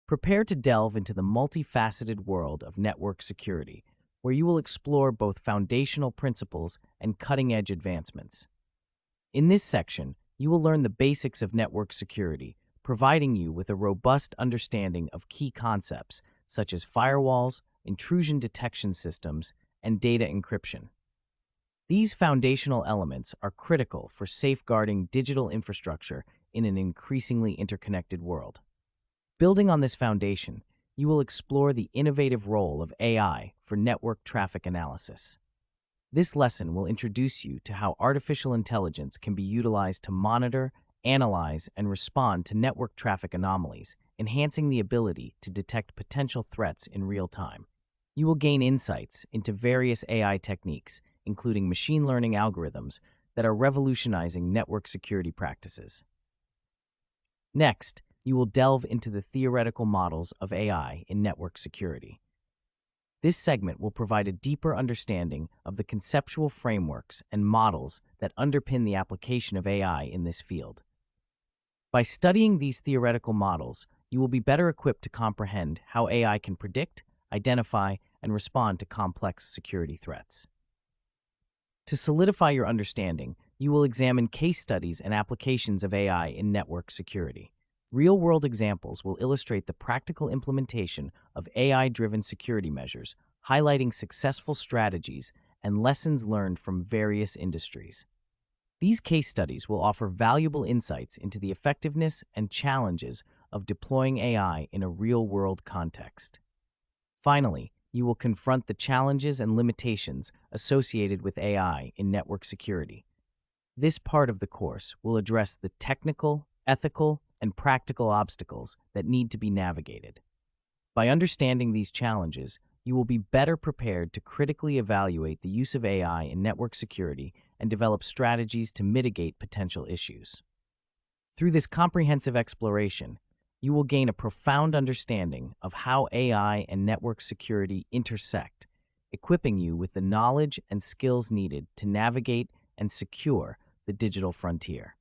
Prepare to delve into the multifaceted world of network security, where you will explore both foundational principles and cutting-edge advancements. In this section, you will learn the basics of network security, providing you with a robust understanding of key concepts such as firewalls, intrusion detection systems, and data encryption. These foundational elements are critical for safeguarding digital infrastructure in an increasingly interconnected world. Building on this foundation, you will explore the innovative role of AI for network traffic analysis. This lesson will introduce you to how artificial intelligence can be utilized to monitor, analyze, and respond to network traffic anomalies, enhancing the ability to detect potential threats in real time. You will gain insights into various AI techniques, including machine learning algorithms that are revolutionizing network security practices. Next, you will delve into the theoretical models of AI in network security. This segment will provide a deeper understanding of the conceptual frameworks and models that underpin the application of AI in this field. By studying these theoretical models, you will be better equipped to comprehend how AI can predict, identify, and respond to complex security threats. To solidify your understanding, you will examine case studies and applications of AI in network security. Real-world examples will illustrate the practical implementation of AI-driven security measures, highlighting successful strategies and lessons learned from various industries. These case studies will offer valuable insights into the effectiveness and challenges of deploying AI in a real-world context. Finally, you will confront the challenges and limitations associated with AI in network security. This part of the course will address the technical, ethical, and practical obstacles that need to be navigated. By understanding these challenges, you will be better prepared to critically evaluate the use of AI in network security and develop strategies to mitigate potential issues. Through this comprehensive exploration, you will gain a profound understanding of how AI and network security intersect, equipping you with the knowledge and skills needed to navigate and secure the digital frontier.